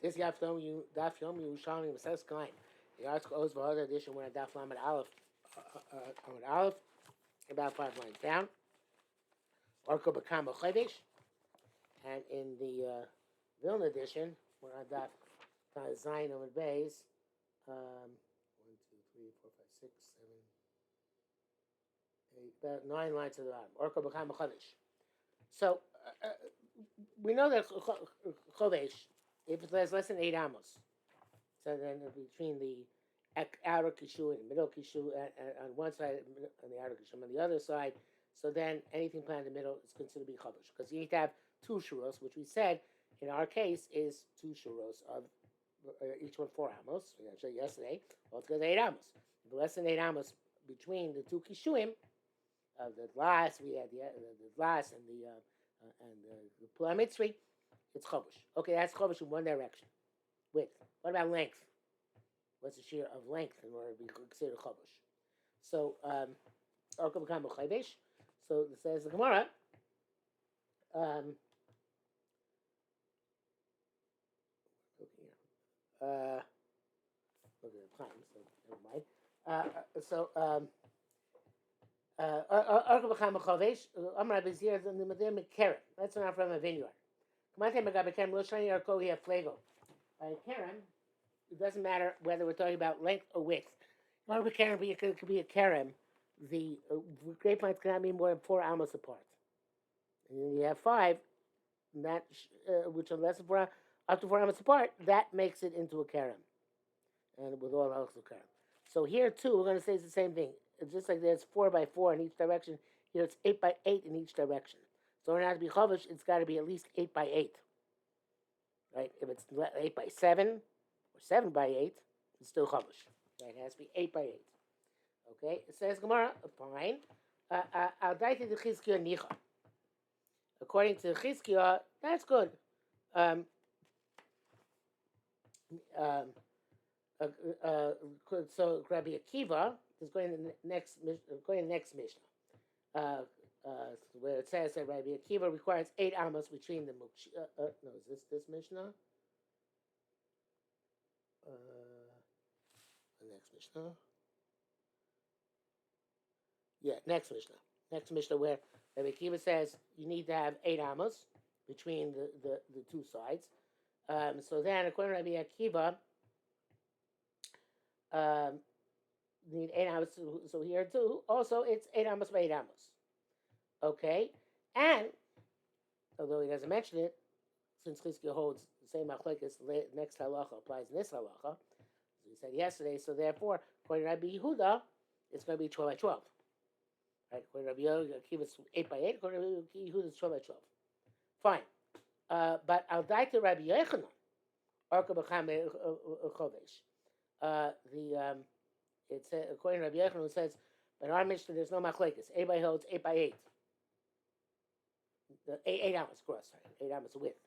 This Daf Yomi Yerushalmi Kilayim. The article owes for other edition. We're at Daf Lamed Aleph. Aleph, about 5 lines down. Orko B'Kama Chodesh, and in the Vilna edition, we're on Daf Zayin Amud Beis. 1, 2, 3, 4, 5, 6, 7, 8, about 9 lines to the bottom. Orko B'Kama Chodesh. So we know that Chodesh, if it has less than 8 amos, so then between the outer kishu and the middle kishu on one side, and the outer kishu on the other side, so then anything planted in the middle is considered to be chodesh, because you need to have 2 shuros, which we said in our case is 2 shuros of each one 4 amos. We showed yesterday, altogether 8 amos. If less than 8 amos between the 2 kishuim of the glass, we had the glass and the Pula Mitzri, it's chodesh. Okay, that's chodesh in one direction. Width. What about length? What's the shear of length in order to be considered chodesh? So, Orko B'Kama Chodesh. So it says the Gemara. Look at the time, so never mind. Orko B'Kama Chodesh. Amar Bezir the Medir Mekeren. That's not from a vineyard. Kamante Megabe Kerem Lo Shani Orko He Flego. By Kerem, it doesn't matter whether we're talking about length or width. Orko Kerem could be a Kerem. The grapevines cannot be more than 4 amos apart. And then you have 5, and that which are less than 4, up to 4 amos apart. That makes it into a Kerem, and with all else of Kerem. So here too, we're going to say it's the same thing. It's just like there's 4 by 4 in each direction. Here it's 8 by 8 in each direction. So in order to be chodesh, it's got to be at least 8 by 8. Right? If it's 8 by 7 or 7 by 8, it's still chodesh. Right? It has to be 8 by 8. Okay? It says Gemara, fine. Al daiti de Chizkiah nicha. According to Chizkiah, that's good. So Rabbi Akiva is going to the next Mishnah. Where it says that Rabbi Akiva requires 8 amos between the no, is this Mishnah? The next Mishnah. Yeah, next Mishnah. Next Mishnah where Rabbi Akiva says you need to have 8 amos between the 2 sides. So then, according to Rabbi Akiva, need 8 amos. So here too, also it's 8 amos by 8 amos. Okay, and although he doesn't mention it, since Chizkiah holds the same machlekes, the next halacha applies in this halacha, as we said yesterday. So therefore, according to Rabbi Yehuda, it's going to be 12 by 12. Right? According to Rabbi Yehuda, it's 8 by 8. According to Rabbi Yehuda, it's 12 by 12. Fine. But I'll die to Rabbi Yochanan, Orko B'Kama Chodesh. It's according to Rabbi Yochanan, who says, but in our Mishnah, there's no machlekes. 8 by holds 8 by 8. The 8 amos cross, sorry, 8 amos width.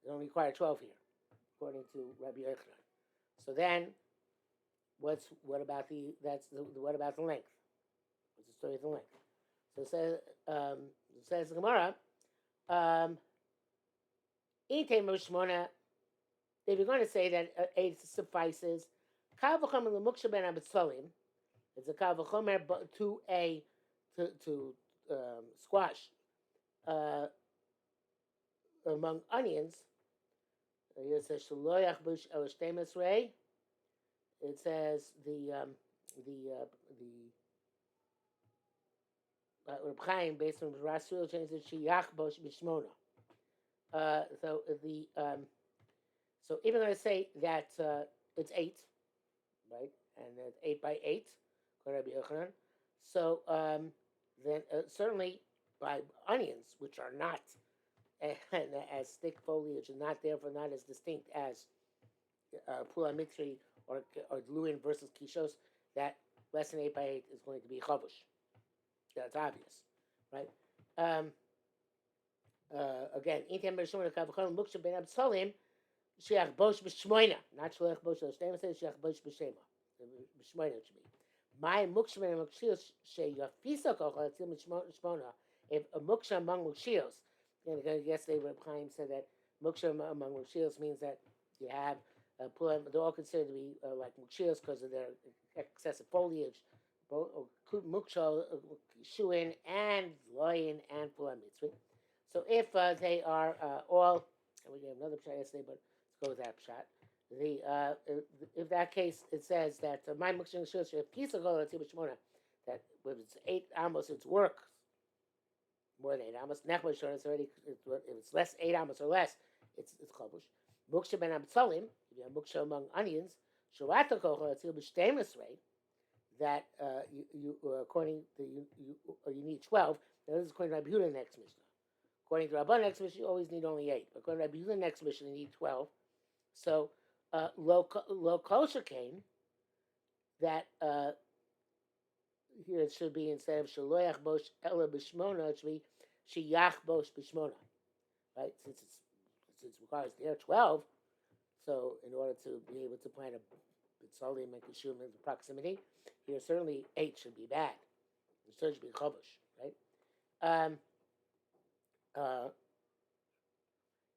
They only require 12 here, according to Rabbi Yochanan. So then, what about the length? What's the story of the length? So it says the Gemara, if you're going to say that 8 suffices, Kal v'chomer l'muksha ben abetzolim, it's a kal v'chomer to squash among onions. It says shaloyach bush el shtemes rei. It says the Reb Chaim based on Rasul changes it sheyach bosh b'shmona. So even though I say that it's 8, right, and it's 8 by 8, according to Rabbi Yochanan. So then certainly by onions, which are not as thick foliage and not therefore not as distinct as Pula Mitzri or Luin versus Kishos, that less than 8 by 8 is going to be chodesh. That's obvious, right? Again, Intem Bereshon Kavachon Muksha Ben Absalim Shiach Bosh B'Shmoina, not Shloach Bosh B'Shema, says Shiach Bosh B'Shema. B'Shmoina should be. My Muksha Ben Mukshios Sheyafisa Kochal Tzil B'Shmona. If a Muksha among Mukshios, and yesterday Reb Chaim said that Muksha among Mukshios means that You have pulim. They're all considered to be like mukshios because of their excessive foliage. Both mukshal, shuin, and loyin and pulim mitzvah. So if they are all, and we gave another shot yesterday, but let's go with that shot. If that case it says that my mukshin shows if kisa go that if it's 8 amos, it's work more than 8 amos. Nechma shor it's already if it's less 8 amos or less, it's chavush. Muksha ben abtzalim, if you have muksha among onions, shavata kocha it's b'shtemus rate that you according to you need 12. Now this is according to Rabbi Yehuda next Mishnah. According to Rabban next Mishnah, you always need only 8. But according to Rabbi Yehuda next Mishnah, you need 12. So lo kosher came that here it should be instead of shaloyach bosh ela b'shmona, it should be shiyach bosh b'shmona, right? Since it requires there 12, so in order to be able to plant a bitzalim and kishum in proximity, here certainly 8 should be bad. It should be chovush, right?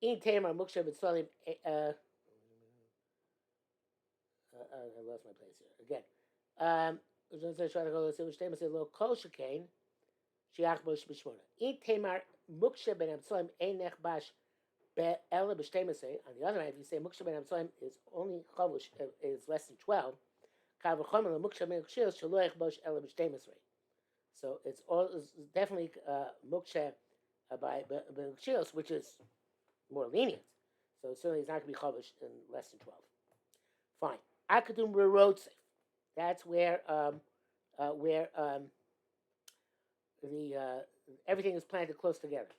In Tamar muksha bitzalim. I lost my place here again. Try to go to the say lo kol shekain shiach bosh b'shmona. In Tamar muksha ben abtzalim einech bash be'ela b'shtemesei. On the other hand, if you say muksha ben abtzalim is only chavush is less than 12, kav v'chomer lo muksha ben kshil shaloich bosh ela b'shtemesei. So it's definitely muksha by ben kshil, which is more lenient. So certainly it's not going to be chavush in less than 12. Fine. Akadum Rerotse. That's where everything is planted close together.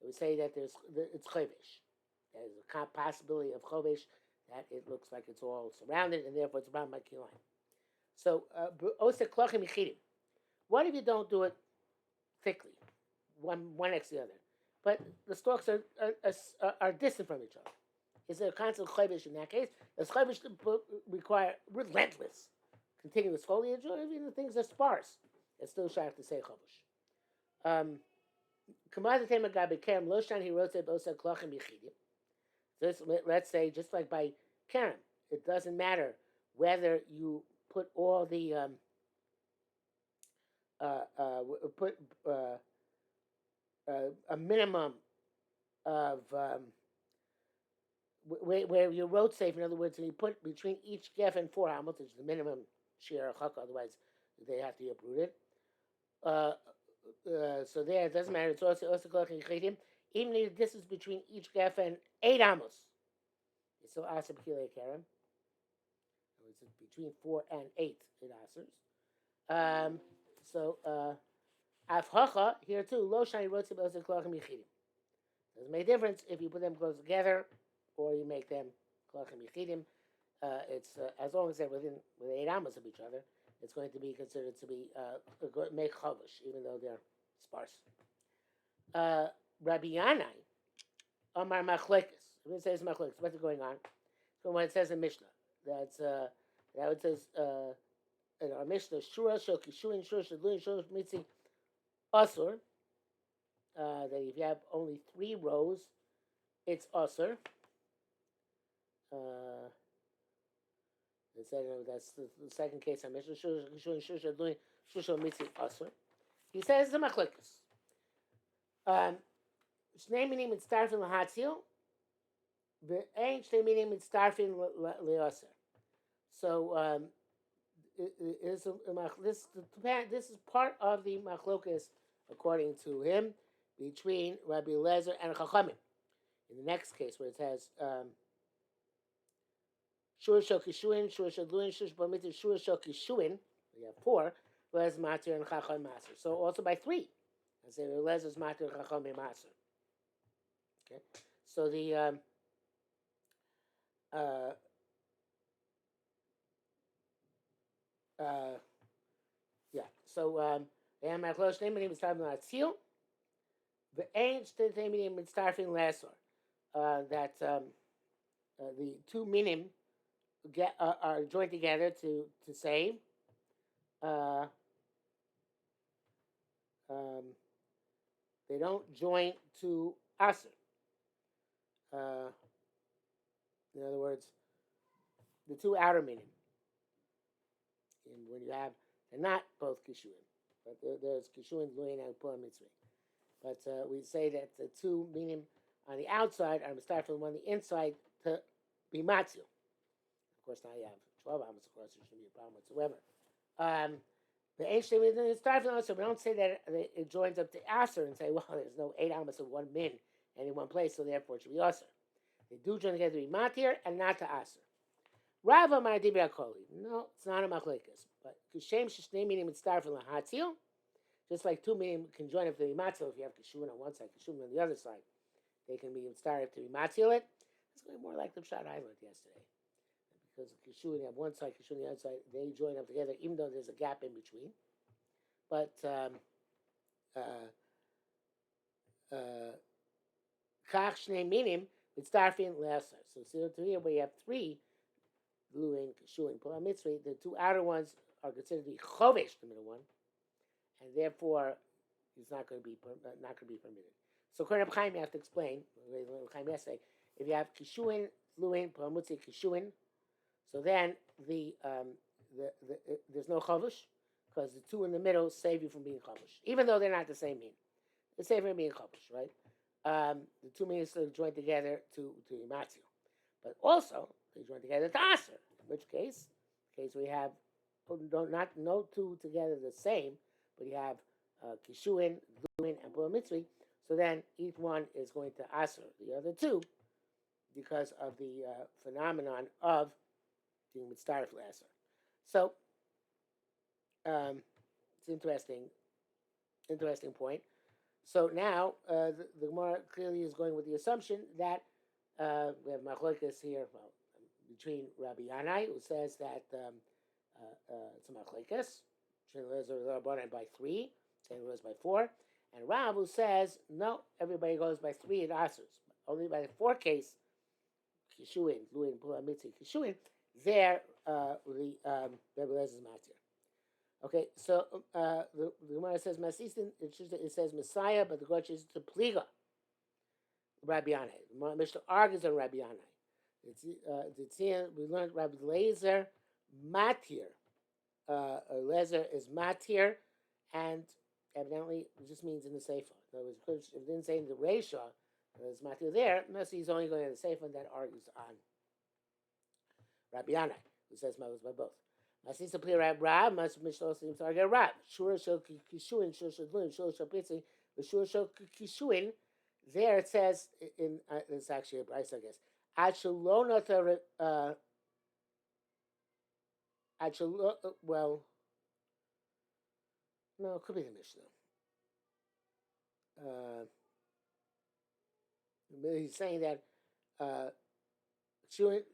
We say that it's chovesh. There's a possibility of chovesh that it looks like it's all surrounded, and therefore it's around by kilayim. So ose klochim yichidim. What if you don't do it thickly, one next to the other, but the stalks are distant from each other? Is there a constant chovesh in that case? Does chovesh require relentless, continuous foliage, or even the things are sparse? It's still shy to say chovesh. Kamadate magabe kerem loshan he wrote bosa klochim yichidim. Let's say just like by kerem, it doesn't matter whether you put all the a minimum of where you road safe, in other words, and you put between each gef and 4 amos, which is the minimum shear chak, otherwise they have to be uprooted. So there, it doesn't matter. It's also chidim. Even if the distance between each gef and 8 amos, it's still asr b'kilei kerem. It's between 4 and 8 it asers. So avchacha here too. Lo shani rotzi b'osek klochim yichidim. Doesn't make a difference if you put them close together or you make them klochim yichidim. It's as long as they're within 8 amos of each other, it's going to be considered to be make chavush, even though they're sparse. Rabbi Yanai, Amar Machlekes. When it says Machlekes, what's going on? So when it says in Mishnah, that it says in our Mishnah, Shura Shok Yishuin Shura Shadluin Shura Mitzi Asur. That if you have only 3 rows, it's Asur. That's the second case I mentioned. He says the machlekes. Shnei minim mitztarfin lahatzil, ve'ein shnei minim mitztarfin leaser. So this is part of the machlokes according to him between Rabbi Eliezer and Chachamim. In the next case, where it says Shur Shokishuin, Shur Shadluin, Shur Shbamitim, Shur Shokishuin, we have 4, whereas Matir and Chacham Maser. So also by 3. I say Elezer's Matir and Chacham Maser. Okay. So the yeah. So and my close name is starting on Tzil. The ain't name is starting Lasor. That the 2 minim are joined together to say they don't join to aser. In other words, the two outer minim. And when you have, they're not both kishuin, but there's kishuin, luin, and pulam mitzvah. But we say that the two minim on the outside are start from on the inside to be matzu. Of course, now you have 12 amos, of course, there shouldn't be a problem whatsoever. The ancient it starts from so we don't say that it joins up to aser and say, well, there's no 8 amos of one min in any one place, so therefore it should be aser. They do join together to be matir and not to aser. Rava Ma'adibra Koli. No, it's not a machlekes. But Kishem Shishnei meaning would start from the Hatzil. Just like two meaning can join up to be Matzil if you have Kishun on one side, Kishun on the other side. They can be started to be Matzil it. It's going more like the Pshat I learned yesterday. Because Kishun on one side, Kishun on the other side, they join up together even though there's a gap in between. But Kach Shnei meaning would start from lesser. So here where you have 3 Luin, Kishuin, Pulam Mitzvah, the 2 outer ones are considered to be chovish, the middle one, and therefore it's not going to be permitted. So according to Chaim, you have to explain. Chaim yesterday, if you have Kishuin, Luin, Pulam Mitzvah, Kishuin, so then there's no chovish because the 2 in the middle save you from being chovish, even though they're not the same mean. They save you from being chovish, right? The 2 means to join together to Imatzu, but also they join together to aser. In which case we have no 2 together the same, but you have kishuin, luin, and pulam mitzvah. So then each one is going to aser the other 2 because of the phenomenon of being mitzvah for aser. So it's interesting point. So now the Gemara clearly is going with the assumption that we have machlokes here. Well, between Rabbi Yanai, who says that it's a machlekes, by 3, Shane goes by 4, and Rav, who says no, everybody goes by 3 in asers, only by the 4 case, kishuin, luin, pulam mitzvah, kishuin. There, the Rebbe Lezer is matir. Okay, so the Gemara says Masistin. It says Messiah, but the Gemara is to pliga. Rabbi Yanai. Mishnah argues on Rabbi Yanai. We learned Rabbi Lezer matir. Lezer is matir, and evidently it just means in the sefer. In other words, if it didn't say in the Reisha, there's matir there, unless he's only going to the sefer, and that argues on Rabbi Yanai, who says Mavos by both. Masisa Pli Rab, Mishnah seems to argue Rab. Shur Shel Kishuin, Shur Shel Luin, Shur Shel Pitzi, but Shur Shel Kishuin. There it says in it's actually a price, I guess. Well, no, it could be the Mishnah. He's saying that Kishuin.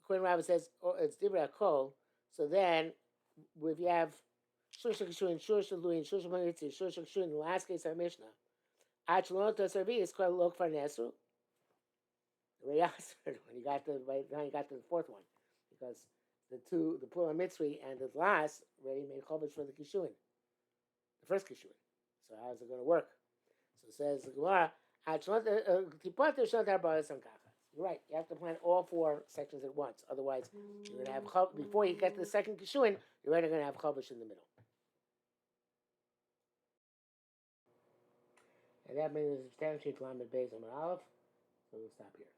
Quinn Rabbi says, it's Divrei Kol. So then, if you have Shur Shel Kishuin, Shur Shel Luin, Shur Shel Pitzi, Shur Shel Kishuin, the last case of Mishnah, Achalon to Sarvi is called Lok Farnesu. The answered when you got to the 4th one, because the Pulam Mitzvah and the last already made chovish for the Kishuin, the first Kishuin. So how's it going to work? So it says the Gemara, you're right. You have to plant all 4 sections at once. Otherwise, you're going to have before you get to the second Kishuin, you're already going to have chovish in the middle. And that means substantiate Lamed Beis Amar Aleph. So we'll stop here.